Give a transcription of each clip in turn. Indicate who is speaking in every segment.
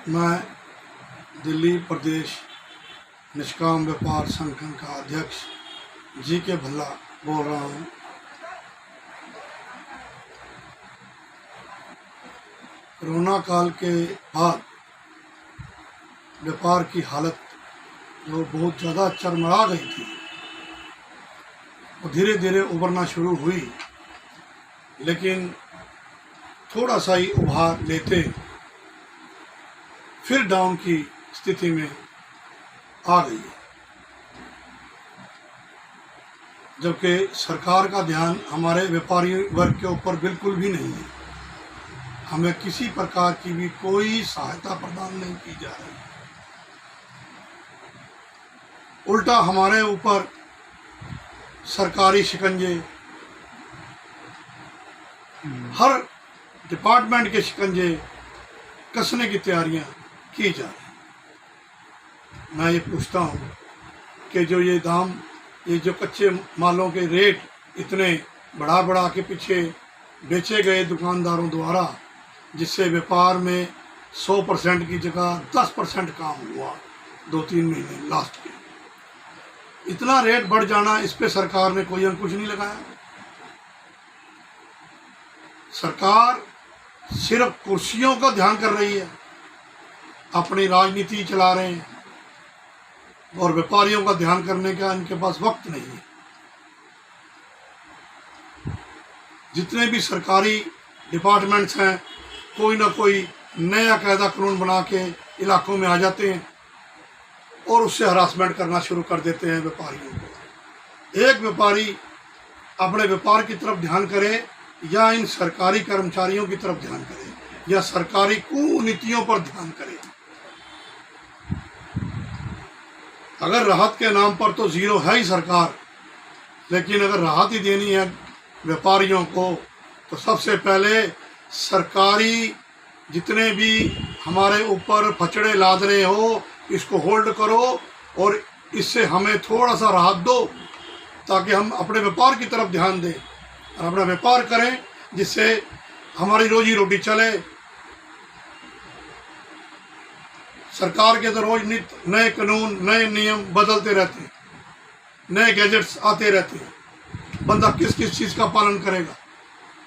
Speaker 1: मैं दिल्ली प्रदेश निष्काम व्यापार संगठन का अध्यक्ष जी.के. भल्ला बोल रहा हूँ। कोरोना काल के बाद व्यापार की हालत जो बहुत ज़्यादा चरमरा गई थी वो धीरे धीरे उभरना शुरू हुई, लेकिन थोड़ा सा ही उभार लेते फिर डाउन की स्थिति में आ गई है। जबकि सरकार का ध्यान हमारे व्यापारी वर्ग के ऊपर बिल्कुल भी नहीं है। हमें किसी प्रकार की भी कोई सहायता प्रदान नहीं की जा रही। उल्टा हमारे ऊपर सरकारी शिकंजे, हर डिपार्टमेंट के शिकंजे कसने की तैयारियां की जा रही। मैं ये पूछता हूँ कि जो ये दाम, ये जो कच्चे मालों के रेट इतने बढ़ा के पीछे बेचे गए दुकानदारों द्वारा, जिससे व्यापार में 100% की जगह 10% काम हुआ 2-3 महीने लास्ट के, इतना रेट बढ़ जाना, इस पे सरकार ने कोई अंकुश नहीं लगाया। सरकार सिर्फ कुर्सियों का ध्यान कर रही है, अपनी राजनीति चला रहे हैं और व्यापारियों का ध्यान करने का इनके पास वक्त नहीं है। जितने भी सरकारी डिपार्टमेंट्स हैं, कोई ना कोई नया कायदा कानून बना के इलाकों में आ जाते हैं और उससे हरासमेंट करना शुरू कर देते हैं व्यापारियों को। एक व्यापारी अपने व्यापार की तरफ ध्यान करे या इन सरकारी कर्मचारियों की तरफ ध्यान करे या सरकारी कुनीतियों पर ध्यान करे। अगर राहत के नाम पर तो जीरो है ही सरकार, लेकिन अगर राहत ही देनी है व्यापारियों को तो सबसे पहले सरकारी जितने भी हमारे ऊपर फचड़े लाद रहे हो, इसको होल्ड करो और इससे हमें थोड़ा सा राहत दो, ताकि हम अपने व्यापार की तरफ ध्यान दें और अपना व्यापार करें, जिससे हमारी रोजी रोटी चले। सरकार के तो रोज नित नए कानून, नए नियम बदलते रहते हैं, नए गैजेट्स आते रहते हैं। बंदा किस किस चीज़ का पालन करेगा।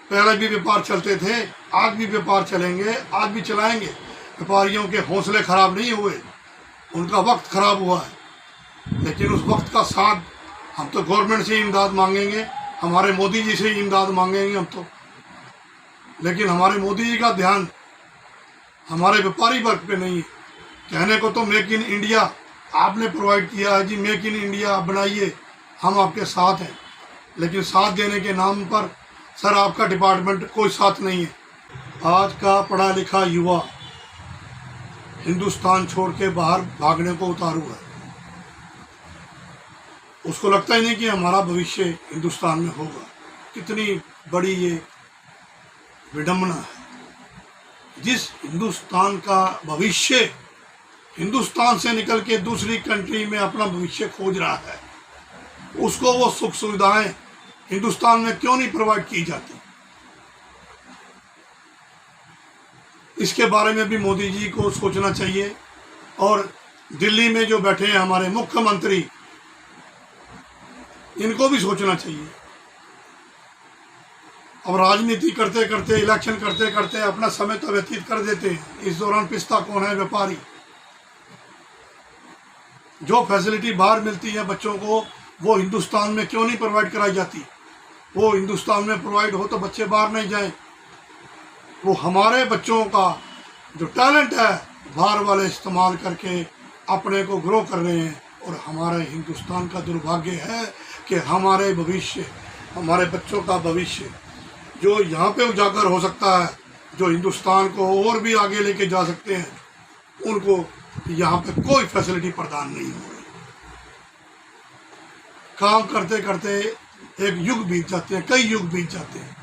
Speaker 1: पहले भी व्यापार चलते थे, आज भी व्यापार चलेंगे, आज भी चलाएंगे। व्यापारियों के हौसले खराब नहीं हुए, उनका वक्त खराब हुआ है, लेकिन उस वक्त का साथ हम तो गवर्नमेंट से इमदाद मांगेंगे, हमारे मोदी जी से इमदाद मांगेंगे हम तो। लेकिन हमारे मोदी जी का ध्यान हमारे व्यापारी वर्ग पे नहीं है। कहने को तो मेक इन इंडिया आपने प्रोवाइड किया है जी, मेक इन इंडिया आप बनाइए, हम आपके साथ हैं, लेकिन साथ देने के नाम पर सर आपका डिपार्टमेंट कोई साथ नहीं है। आज का पढ़ा लिखा युवा हिंदुस्तान छोड़ के बाहर भागने को उतारू है। उसको लगता ही नहीं कि हमारा भविष्य हिंदुस्तान में होगा। कितनी बड़ी ये विडंबना है। जिस हिंदुस्तान का भविष्य हिंदुस्तान से निकल के दूसरी कंट्री में अपना भविष्य खोज रहा है, उसको वो सुख सुविधाएं हिंदुस्तान में क्यों नहीं प्रोवाइड की जाती। इसके बारे में भी मोदी जी को सोचना चाहिए। और दिल्ली में जो बैठे हैं हमारे मुख्यमंत्री, इनको भी सोचना चाहिए। अब राजनीति करते करते, इलेक्शन करते करते अपना समय तो व्यतीत कर देते हैं। इस दौरान पिसता कौन है? व्यापारी। जो फैसिलिटी बाहर मिलती है बच्चों को, वो हिंदुस्तान में क्यों नहीं प्रोवाइड कराई जाती? वो हिंदुस्तान में प्रोवाइड हो तो बच्चे बाहर नहीं जाएं। वो हमारे बच्चों का जो टैलेंट है बाहर वाले इस्तेमाल करके अपने को ग्रो कर रहे हैं। और हमारे हिंदुस्तान का दुर्भाग्य है कि हमारे भविष्य, हमारे बच्चों का भविष्य जो यहाँ पे उजागर हो सकता है, जो हिंदुस्तान को और भी आगे लेके जा सकते हैं, उनको यहाँ पे कोई फैसिलिटी प्रदान नहीं हो रही। काम करते करते एक युग बीत जाते हैं, कई युग बीत जाते हैं।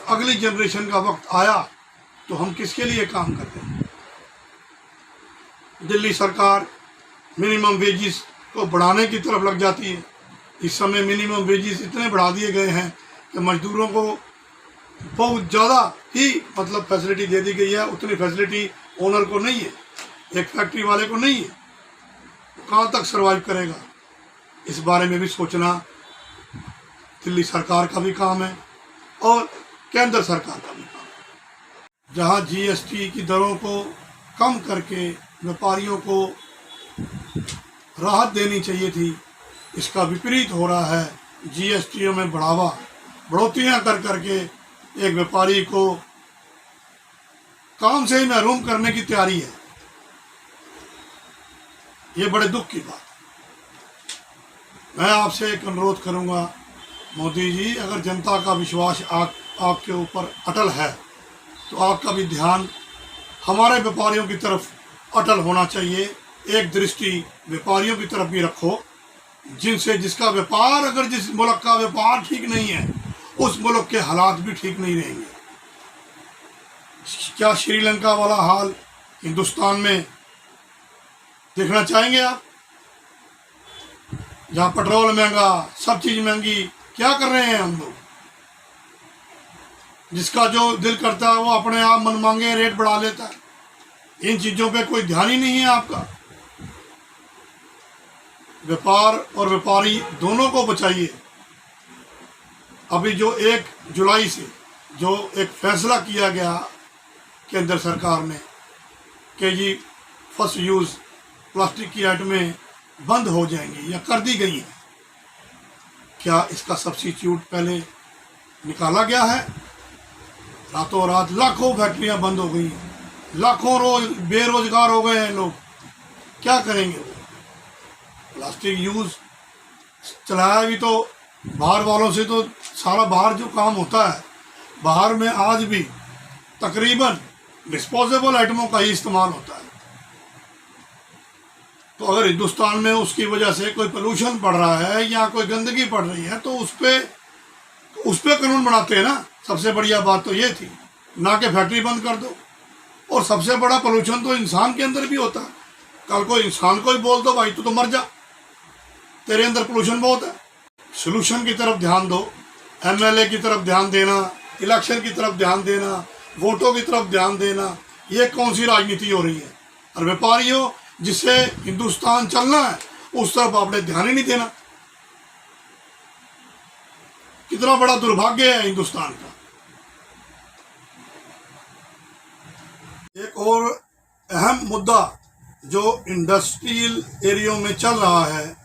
Speaker 1: अगली जनरेशन का वक्त आया तो हम किसके लिए काम करते हैं? दिल्ली सरकार मिनिमम वेजिस को बढ़ाने की तरफ लग जाती है। इस समय मिनिमम वेजिस इतने बढ़ा दिए गए हैं कि मजदूरों को बहुत ज़्यादा ही फैसिलिटी दे दी गई है। उतनी फैसिलिटी ओनर को नहीं है। एक फैक्ट्री वाले को नहीं है, कहाँ तक सरवाइव करेगा। इस बारे में भी सोचना दिल्ली सरकार का भी काम है और केंद्र सरकार का भी काम है। जहाँ जीएसटी की दरों को कम करके व्यापारियों को राहत देनी चाहिए थी, इसका विपरीत हो रहा है। जीएसटी में बढ़ोतरियाँ कर करके एक व्यापारी को काम से ही महरूम करने की तैयारी है। ये बड़े दुख की बात है। मैं आपसे एक अनुरोध करूंगा, मोदी जी, अगर जनता का विश्वास आपके ऊपर अटल है तो आपका भी ध्यान हमारे व्यापारियों की तरफ अटल होना चाहिए। एक दृष्टि व्यापारियों की तरफ भी रखो, जिसका व्यापार, अगर जिस मुल्क का व्यापार ठीक नहीं है उस मुल्क के हालात भी ठीक नहीं रहेंगे। क्या श्रीलंका वाला हाल हिंदुस्तान में देखना चाहेंगे आप? जहाँ पेट्रोल महंगा, सब चीज महंगी, क्या कर रहे हैं हम लोग? जिसका जो दिल करता है वो अपने आप मनमांगे रेट बढ़ा लेता है। इन चीजों पे कोई ध्यान ही नहीं है आपका। व्यापार और व्यापारी दोनों को बचाइए। अभी जो 1 जुलाई से जो एक फैसला किया गया केंद्र सरकार ने कि जी फर्स्ट यूज़ प्लास्टिक की आइटमें बंद हो जाएंगी या कर दी गई हैं, क्या इसका सब्स्टिट्यूट पहले निकाला गया है? रातों रात लाखों फैक्ट्रियां बंद हो गई हैं, लाखों बेरोजगार हो गए हैं लोग। क्या करेंगे वो? प्लास्टिक यूज़ चलाया भी तो बाहर वालों से, तो सारा बाहर जो काम होता है, बाहर में आज भी तकरीबन डिस्पोजेबल आइटमों का ही इस्तेमाल होता है। तो अगर हिंदुस्तान में उसकी वजह से कोई पोल्यूशन बढ़ रहा है या कोई गंदगी बढ़ रही है तो उस पे कानून बनाते हैं ना। सबसे बढ़िया बात तो ये थी, ना कि फैक्ट्री बंद कर दो। और सबसे बड़ा पोल्यूशन तो इंसान के अंदर भी होता है। कल को इंसान को ही बोल दो भाई तू तो मर जा, तेरे अंदर पोल्यूशन बहुत है। सोल्यूशन की तरफ ध्यान दो, एमएलए की तरफ ध्यान देना, इलेक्शन की तरफ ध्यान देना, वोटों की तरफ ध्यान देना, ये कौन सी राजनीति हो रही है? और व्यापारियों, जिससे हिंदुस्तान चलना है उस तरफ आपने ध्यान ही नहीं देना। कितना बड़ा दुर्भाग्य है हिंदुस्तान का। एक और अहम मुद्दा जो इंडस्ट्रियल एरिया में चल रहा है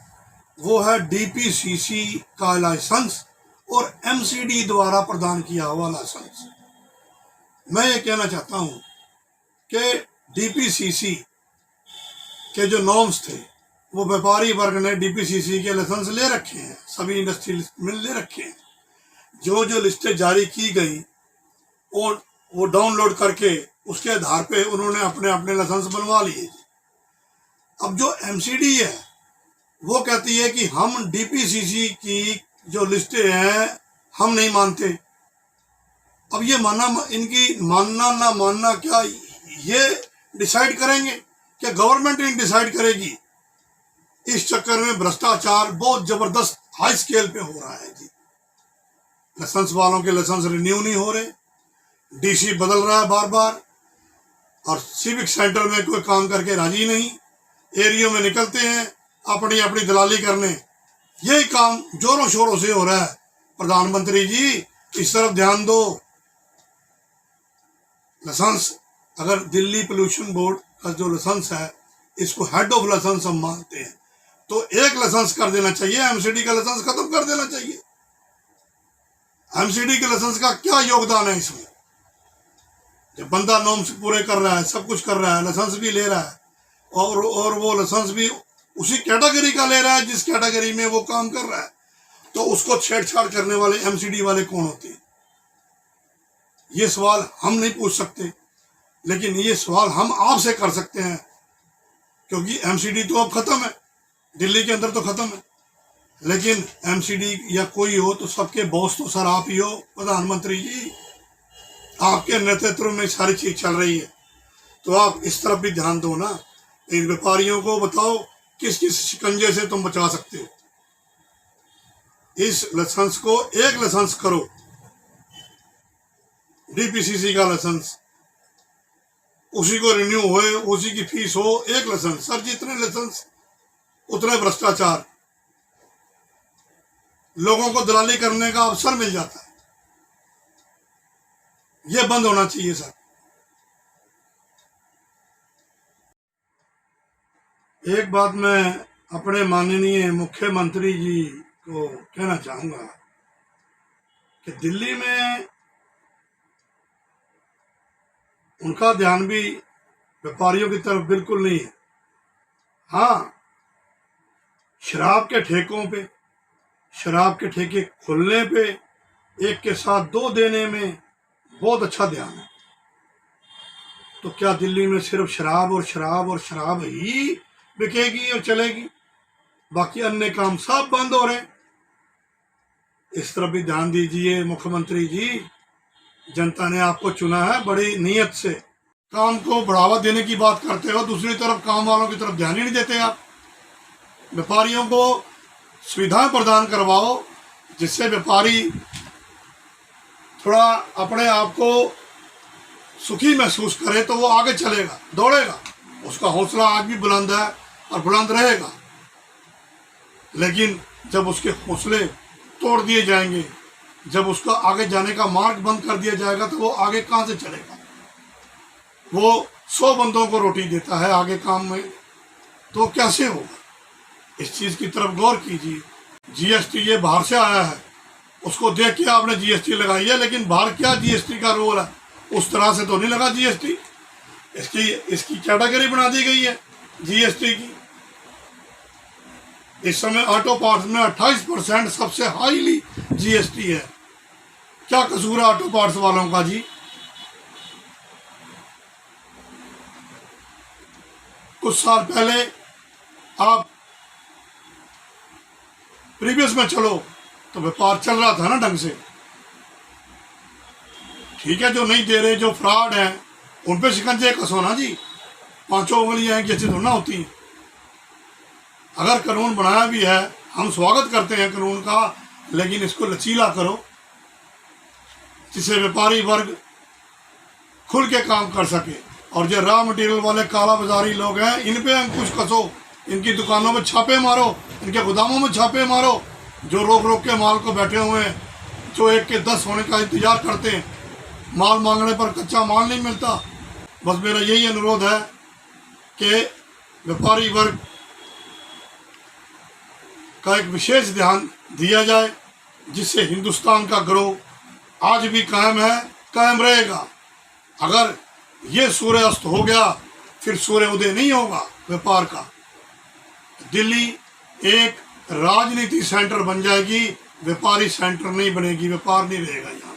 Speaker 1: वो है डीपीसीसी का लाइसेंस और एमसीडी द्वारा प्रदान किया हुआ लाइसेंस। मैं ये कहना चाहता हूं कि डीपीसीसी के जो नॉर्म्स थे वो व्यापारी वर्ग ने डीपीसीसी के लाइसेंस ले रखे हैं, सभी इंडस्ट्री में ले रखे हैं। जो जो लिस्टें जारी की गई और वो डाउनलोड करके उसके आधार पे उन्होंने अपने अपने लाइसेंस बनवा लिए। अब जो एमसीडी है वो कहती है कि हम डीपीसीसी की जो लिस्टें हैं हम नहीं मानते। अब ये इनकी मानना ना मानना क्या ये डिसाइड करेंगे? क्या गवर्नमेंट ही डिसाइड करेगी? इस चक्कर में भ्रष्टाचार बहुत जबरदस्त हाई स्केल पे हो रहा है जी। लाइसेंस वालों के लाइसेंस रिन्यू नहीं हो रहे, डीसी बदल रहा है बार बार, और सिविक सेंटर में कोई काम करके राजी नहीं, एरियो में निकलते हैं अपनी अपनी दलाली करने। यही काम जोरों शोरों से हो रहा है। प्रधानमंत्री जी इस तरफ ध्यान दो। लाइसेंस, अगर दिल्ली पोल्यूशन बोर्ड का जो लाइसेंस है इसको हेड ऑफ लाइसेंस हम मानते हैं, तो एक लाइसेंस कर देना चाहिए, एमसीडी का लाइसेंस खत्म कर देना चाहिए। एमसीडी के लाइसेंस का क्या योगदान है इसमें? जब बंदा नॉर्म्स पूरे कर रहा है, सब कुछ कर रहा है, लाइसेंस भी ले रहा है और वो लाइसेंस भी उसी कैटेगरी का ले रहा है जिस कैटेगरी में वो काम कर रहा है, तो उसको छेड़छाड़ करने वाले एमसीडी वाले कौन होते हैं? ये सवाल हम नहीं पूछ सकते, लेकिन ये सवाल हम आपसे कर सकते हैं, क्योंकि एमसीडी तो अब खत्म है, दिल्ली के अंदर तो खत्म है। लेकिन एमसीडी या कोई हो तो सबके बॉस तो सर आप ही हो, प्रधानमंत्री जी। आपके नेतृत्व में सारी चीज चल रही है, तो आप इस तरफ भी ध्यान दो ना। इन व्यापारियों को बताओ किस किस शिकंजे से तुम बचा सकते हो। इस लाइसेंस को एक लाइसेंस करो, डीपीसीसी का लाइसेंस, उसी को रिन्यू हुए, उसी की फीस हो, एक लाइसेंस। सर जितने लाइसेंस उतने भ्रष्टाचार, लोगों को दलाली करने का अवसर मिल जाता है। ये बंद होना चाहिए सर। एक बात मैं अपने माननीय मुख्यमंत्री जी को कहना चाहूंगा कि दिल्ली में उनका ध्यान भी व्यापारियों की तरफ बिल्कुल नहीं है। हाँ, शराब के ठेकों पे, शराब के ठेके खुलने पे, एक के साथ दो देने में बहुत अच्छा ध्यान है। तो क्या दिल्ली में सिर्फ शराब और शराब और शराब ही बिकेगी और चलेगी, बाकी अन्य काम सब बंद हो रहे? इस तरफ भी ध्यान दीजिए मुख्यमंत्री जी। जनता ने आपको चुना है बड़ी नीयत से। काम को बढ़ावा देने की बात करते हो, दूसरी तरफ काम वालों की तरफ ध्यान ही नहीं देते आप। व्यापारियों को सुविधाएं प्रदान करवाओ जिससे व्यापारी थोड़ा अपने आप को सुखी महसूस करे, तो वो आगे चलेगा, दौड़ेगा। उसका हौसला आज भी बुलंद है और बुलंद रहेगा। लेकिन जब उसके हौसले तोड़ दिए जाएंगे, जब उसका आगे जाने का मार्ग बंद कर दिया जाएगा, तो वो आगे कहाँ से चलेगा? वो 100 बंदों को रोटी देता है आगे काम में, तो कैसे होगा? इस चीज की तरफ गौर कीजिए। जीएसटी ये बाहर से आया है, उसको देख के आपने जीएसटी लगाई है, लेकिन बाहर क्या जीएसटी का रोल है, उस तरह से तो नहीं लगा जीएसटी। इसकी कैटेगरी बना दी गई है जीएसटी की। इस समय ऑटो पार्ट्स में 28% सबसे हाईली जीएसटी है। क्या कसूर है ऑटो पार्ट्स वालों का जी? कुछ साल पहले आप प्रीवियस में चलो तो व्यापार चल रहा था ना ढंग से। ठीक है, जो नहीं दे रहे, जो फ्रॉड है, उन पे शिकंजे कसो ना जी। 5 उंगलियां हैं जैसे थोड़ा होती। अगर कानून बनाया भी है, हम स्वागत करते हैं कानून का, लेकिन इसको लचीला करो जिससे व्यापारी वर्ग खुल के काम कर सके। और जो रॉ मटेरियल वाले काला बाजारी लोग हैं, इन पे अंकुश कसो, इनकी दुकानों में छापे मारो, इनके गोदामों में छापे मारो। जो रोक रोक के माल को बैठे हुए हैं, जो 1 के 10 होने का इंतजार करते हैं, माल मांगने पर कच्चा माल नहीं मिलता। बस मेरा यही अनुरोध है कि व्यापारी वर्ग का एक विशेष ध्यान दिया जाए, जिससे हिंदुस्तान का ग्रोह आज भी कायम है, कायम रहेगा। अगर ये सूर्य अस्त हो गया, फिर सूर्य उदय नहीं होगा व्यापार का। दिल्ली एक राजनीति सेंटर बन जाएगी, व्यापारी सेंटर नहीं बनेगी, व्यापार नहीं रहेगा यहाँ।